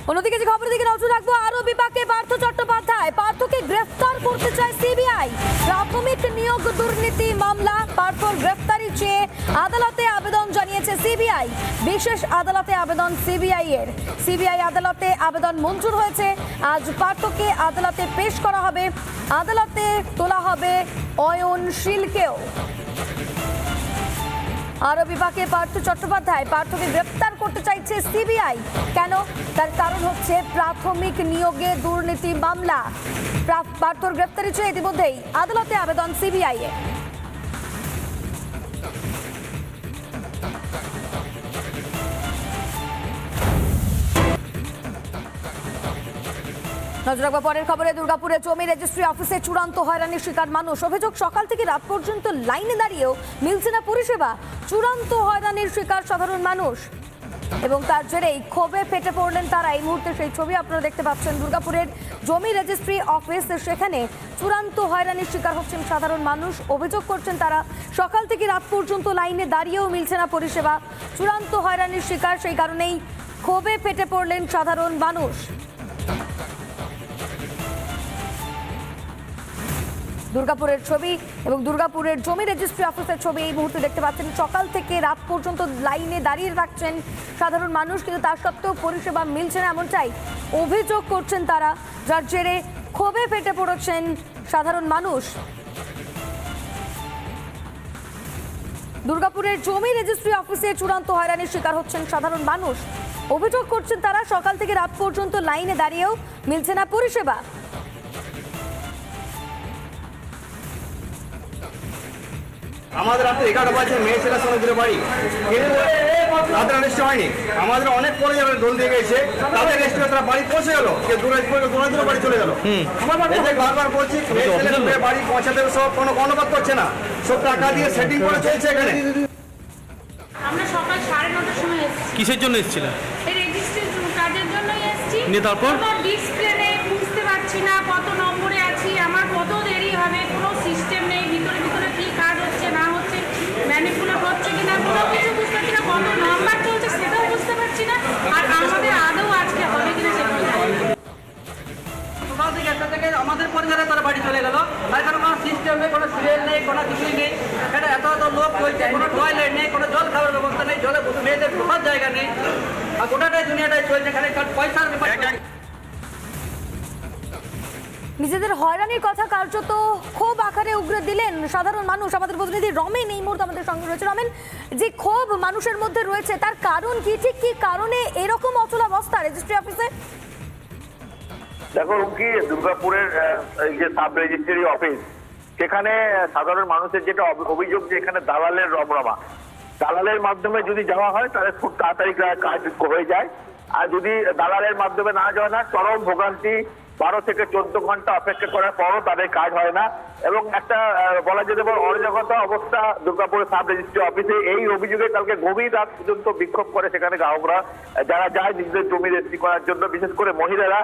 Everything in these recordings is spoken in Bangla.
অন্যদিকে যে খবরের দিকে নজর রাখবো, আরো বিপাকে পার্থ চট্টোপাধ্যায়। পার্থকে গ্রেফতার করতে চায় সিবিআই। প্রাথমিক নিয়োগ দুর্নীতি মামলা, পার্থর গ্রেফতারি চেয়ে আদালতে আবেদন জানিয়েছে সিবিআই। বিশেষ আদালতে আবেদন সিবিআই এর। সিবিআই আদালতে আবেদন মঞ্জুর হয়েছে। আজ পার্থকে আদালতে পেশ করা হবে। আদালতে তোলা হবে অয়নশীলকেও। আরো বিভাগে পার্থ চট্টোপাধ্যায়। পার্থকে গ্রেফতার করতে চাইছে সিবিআই। কেন? তার কারণ হচ্ছে প্রাথমিক নিয়োগে দুর্নীতি মামলা। পার্থর গ্রেফতারি চেয়ে ইতিমধ্যেই আদালতে আবেদন সিবিআই এ। নজর রাখবো পরের খবরে। দুর্গাপুরে জমি রেজিস্ট্রি অফিসে চূড়ান্ত হয়রানির শিকার মানুষ। অভিযোগ, সকাল থেকে রাত পর্যন্ত লাইনে দাঁড়িয়েও মিলছে না পরিষেবা। চূড়ান্ত হয়রানির শিকার সাধারণ মানুষ এবং তার জেরেই ক্ষোভে ফেটে পড়লেন তারা। এই মুহূর্তে সেই ছবি আপনারা দেখতে পাচ্ছেন। দুর্গাপুরের জমি রেজিস্ট্রি অফিস, সেখানে চূড়ান্ত হয়রানির শিকার হচ্ছেন সাধারণ মানুষ। অভিযোগ করছেন তারা, সকাল থেকে রাত পর্যন্ত লাইনে দাঁড়িয়েও মিলছে না পরিষেবা। চূড়ান্ত হয়রানির শিকার, সেই কারণেই ক্ষোভে ফেটে পড়লেন সাধারণ মানুষ। দুর্গাপুরের ছবি এবং দুর্গাপুরের জমি রেজিস্ট্রি অফিসের ছবি এই মুহূর্তে দেখতে পাচ্ছেন। সকাল থেকে রাত পর্যন্ত লাইনে দাঁড়িয়ে রাখছেন সাধারণ মানুষ, কিন্তু তার সত্ত্বেও পরিষেবা মিলছে না, এমনটাই অভিযোগ করছেন তারা, যার জেরে ক্ষোভে ফেটে পড়েছেন সাধারণ মানুষ। দুর্গাপুরের জমি রেজিস্ট্রি অফিসে চূড়ান্ত হয়রানির শিকার হচ্ছেন সাধারণ মানুষ। অভিযোগ করছেন তারা, সকাল থেকে রাত পর্যন্ত লাইনে দাঁড়িয়েও মিলছে না পরিষেবা। আমাদের রাত্রে 11টা বাজে, মেয়ে ছেলের সঙ্গে দূরে বাড়ি, রাতের রেস্ট হয়নি। আমাদের অনেক পরে যাবে দোল দিয়ে গেছে, তাদের রেস্ট হয়ে তারা বাড়ি পৌঁছে গেল, দূরে বাড়ি চলে গেল। বারবার বলছি মেয়ে ছেলের বাড়ি পৌঁছাতে সব কোনো অনুবাদ করছে না, সব টাকা দিয়ে সেটিং করে চলছে এখানে। আমরা সকাল 9:30টার সময় এসেছি। কিসের জন্য এসেছিলেন? এই রেজিস্ট্রি কাজের জন্যই এসেছি। তারপর ডিসপ্লে নেই, বুঝতে পারছি না কত নম্বরে আছি, আমার কত দেরি হবে, কোনো সিস্টেম নেই। ভিতরে ভিতরে কি কাজ হচ্ছে না হচ্ছে, ম্যানিপুলেট হচ্ছে কিনা কোনো কিছু বুঝতে পারছি না, কত নাম্বার চলছে সেটাও বুঝতে পারছি না, আর আমাদের আদৌ আজকে হবে কিনা সেটাও জানি না। সকাল থেকে 1টা থেকে আমাদের পরিবারে তারা বাড়ি চলে গেল, আর এখানে কোনো সিস্টেম নেই, কোনো সিরিয়াল নেই, কোনো কিছুই নেই। এটা এত লোক চলছে, কোনো টয়লেট নেই, কোনো জল খাওয়ার ব্যবস্থা নেই, জলে মেয়েদের ঢোকার জায়গা নেই, আর গোটাটাই দুনিয়াটাই চলছে এখানে পয়সার ব্যাপার। নিজেদের হয়রানির কথা কার্যত ক্ষোভ আকারে উগরে দিলেন সাধারণ মানুষ। আমাদের প্রতিনিধি রমেন এই মুহূর্তে আমাদের সঙ্গে রয়েছে। রমেন, যে ক্ষোভ মানুষের মধ্যে রয়েছে তার কারণ কি? ঠিক কি কারণে এরকম অচলাবস্থা রেজিস্ট্রি অফিসে? দেখো কি, দুর্গাপুরের যে সাব রেজিস্ট্রি অফিস, সেখানে সাধারণ মানুষের যেটা অভিযোগ যে এখানে দালালের রমরমা। দালালের মাধ্যমে যদি যাওয়া হয় তাহলে খুব তাড়াতাড়ি কাজ হয়ে যায়, আর যদি দালালের মাধ্যমে না যাওয়া না, চরম ভোগান্তি, 12 থেকে 14 ঘন্টা অপেক্ষা করার পরও তাদের কাজ হয় না। এবং একটা বলা যেতে পারে অরাজকতা অবস্থা দুর্গাপুরের সাব রেজিস্ট্রি অফিসে। এই অভিযোগে কালকে গভীর রাত পর্যন্ত বিক্ষোভ করে সেখানে গ্রাহকরা, যারা যায় নিজেদের জমি রেজিস্ট্রি করার জন্য, বিশেষ করে মহিলারা,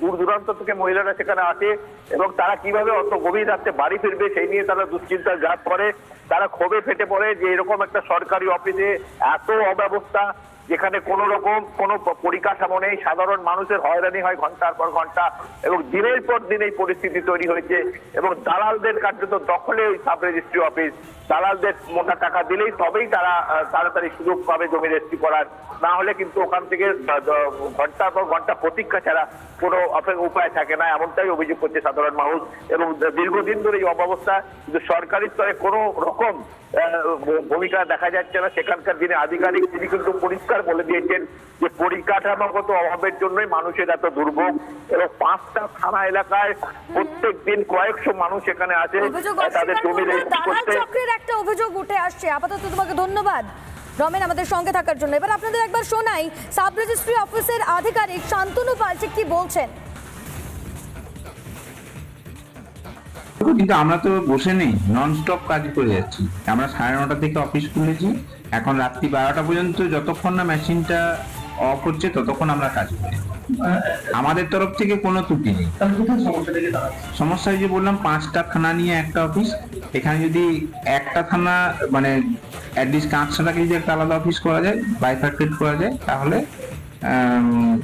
দূর দূরান্ত থেকে মহিলারা সেখানে আসে এবং তারা কিভাবে অত গভীর রাতে বাড়ি ফিরবে সেই নিয়ে তারা দুশ্চিন্তার জাত করে। তারা ক্ষোভে ফেটে পড়ে যে এরকম একটা সরকারি অফিসে এত অব্যবস্থা, যেখানে কোনো রকম কোনো পরিকাঠামো নেই, সাধারণ মানুষের হয়রানি হয় ঘন্টার পর ঘন্টা, এবং দিনের পর দিন এই পরিস্থিতি তৈরি হয়েছে। এবং দালালদের কার্যত দখলে ওই সাব রেজিস্ট্রি অফিস, দালালদের মোটা টাকা দিলেই তবেই তারা তাড়াতাড়ি সুযোগ পাবে জমি রেজিস্ট্রি করার, না হলে কিন্তু ওখান থেকে ঘন্টার পর ঘন্টা প্রতীক্ষা ছাড়া কোনো উপায় থাকে না, এমনটাই অভিযোগ করছে সাধারণ মানুষ। এবং দীর্ঘদিন ধরে এই অব্যবস্থা, কিন্তু সরকারি স্তরে কোনো রকম ভূমিকা দেখা যাচ্ছে না। সেখানকার যিনি আধিকারিক তিনি কিন্তু পরিষ্কার বলে দিয়েছেন যে পরিকাঠামোগত অভাবের জন্যই মানুষের এত দুর্ভোগ। এবং 5টা থানা এলাকায় প্রত্যেক দিন কয়েকশো মানুষ এখানে আছে তাদের জমি রেজিস্ট্রি করতে। চক্রের একটা অভিযোগ উঠে আসছে। আপাতত তোমাকে ধন্যবাদ রমেন আমাদের সঙ্গে থাকার জন্য। এবার আপনাদের একবার শোনাই সাব রেজিস্ট্রি অফিসের আধিকারিক শান্তনু পাল ঠিক কি বলছেন। কিন্তু আমরা তো বসে নেই, নন স্টপ কাজ করে যাচ্ছি। আমরা 9:30 থেকে অফিস খুলেছি, এখন রাত্রি 12টা পর্যন্ত, যতক্ষণ না মেশিনটা অফ হচ্ছে ততক্ষণ আমরা কাজ করি। আমাদের তরফ থেকে কোনো ত্রুটি নেই। সমস্যা যে বললাম 5টা থানা নিয়ে একটা অফিস, এখানে যদি একটা থানা মানে অ্যাটলিস্ট 5টাকে যদি একটা আলাদা অফিস করা যায়, বাইফার্কেট করা যায়, তাহলে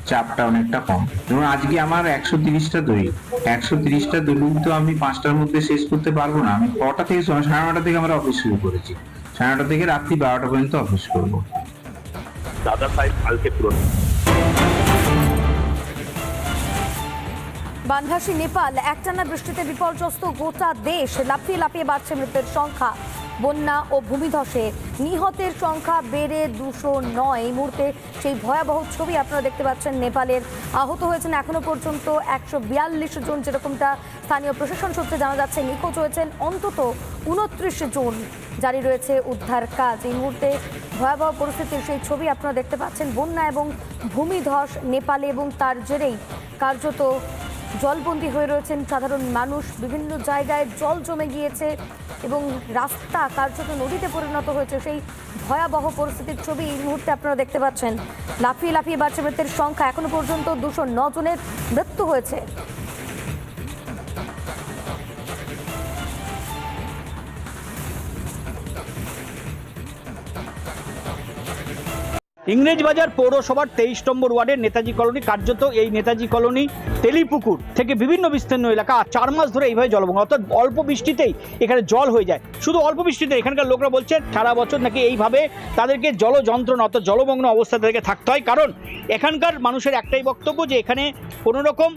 চাপটা অনেকটা কম। এবং আজকে আমার 130টা দড়ি, 130টা দড়ি তো আমি 5টার মধ্যে শেষ করতে পারবো না। আমি 9টা থেকে 9:30 থেকে আমরা অফিস শুরু করেছি, 9:30 থেকে রাত্রি 12টা পর্যন্ত অফিস করবো। দাদা সাহেব কালকে পুরো বানভাসী নেপাল, একটানা বৃষ্টিতে বিপর্যস্ত গোটা দেশ, লাফিয়ে লাফিয়ে বাড়ছে মৃতের সংখ্যা। বন্যা ও ভূমিধসে নিহতের সংখ্যা বেড়ে 209। এই মুহূর্তে সেই ভয়াবহ ছবি আপনারা দেখতে পাচ্ছেন নেপালের। আহত হয়েছেন এখনো পর্যন্ত 142 জন, যেরকমটা স্থানীয় প্রশাসন সূত্রে জানা যাচ্ছে। নিখোঁজ হয়েছেন অন্তত 29 জন। জারি রয়েছে উদ্ধার কাজ। এই মুহূর্তে ভয়াবহ পরিস্থিতির সেই ছবি আপনারা দেখতে পাচ্ছেন। বন্যা এবং ভূমিধস নেপালে, এবং তার জেরেই কার্যত জলবন্দী হয়ে রয়েছেন সাধারণ মানুষ। বিভিন্ন জায়গায় জল জমে গিয়েছে এবং রাস্তা কার্যত নদীতে পরিণত হয়েছে। সেই ভয়াবহ পরিস্থিতির ছবি এই মুহূর্তে আপনারা দেখতে পাচ্ছেন। লাফিয়ে লাফিয়ে বাড়ছে মৃতের সংখ্যা। এখনো পর্যন্ত 209 জনের মৃত্যু হয়েছে। ইংরেজবাজার পৌরসভার 23 নম্বর ওয়ার্ডের নেতাজি কলোনি, কার্যত এই নেতাজি কলোনি তেলিপুকুর থেকে বিভিন্ন বিস্তীর্ণ এলাকা 4 মাস ধরে এইভাবে জলমগ্ন, অর্থাৎ অল্প বৃষ্টিতেই এখানে জল হয়ে যায়। শুধু অল্প বৃষ্টিতে এখানকার লোকরা বলছেন সারা বছর নাকি এইভাবে তাদেরকে জল যন্ত্রণা অর্থাৎ জলমগ্ন অবস্থা তাদেরকে থাকতে হয়। কারণ এখানকার মানুষের একটাই বক্তব্য যে এখানে কোনো রকম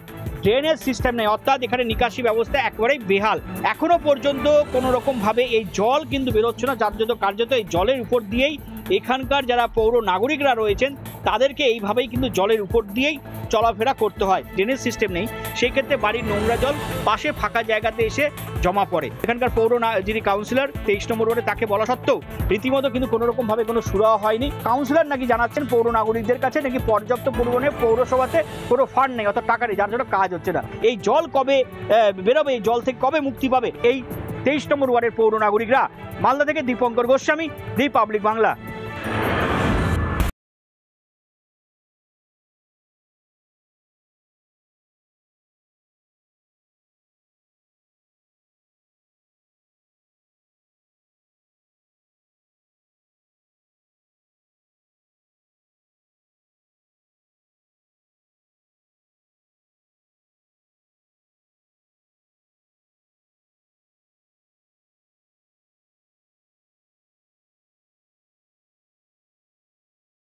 ড্রেনেজ সিস্টেম নেই, অর্থাৎ এখানে নিকাশি ব্যবস্থা একেবারেই বেহাল। এখনো পর্যন্ত কোনো রকমভাবে এই জল কিন্তু বেরোচ্ছে না, যার জন্য কার্যত এই জলের উপর দিয়েই এখানকার যারা পৌর নাগরিকরা রয়েছেন তাদেরকে এইভাবেই কিন্তু জলের উপর দিয়েই চলাফেরা করতে হয়। ড্রেনেজ সিস্টেম নেই, সেই ক্ষেত্রে বাড়ির নোংরা জল পাশে ফাঁকা জায়গাতে এসে জমা পড়ে। এখানকার পৌর যিনি কাউন্সিলর 23 নম্বর ওয়ার্ডে, তাকে বলা সত্ত্বেও রীতিমতো কিন্তু কোনো রকমভাবে কোনো সুরাহা হয়নি। কাউন্সিলর নাকি জানাচ্ছেন পৌর নাগরিকদের কাছে নাকি পর্যাপ্ত পরিমাণে পৌরসভাতে কোনো ফান্ড নেই, অর্থাৎ টাকা নেই, যার জন্য কাজ হচ্ছে না। এই জল কবে বেরোবে, এই জল থেকে কবে মুক্তি পাবে এই 23 নম্বর ওয়ার্ডের পৌর নাগরিকরা? মালদা থেকে দীপঙ্কর গোস্বামী, দি পাবলিক বাংলা।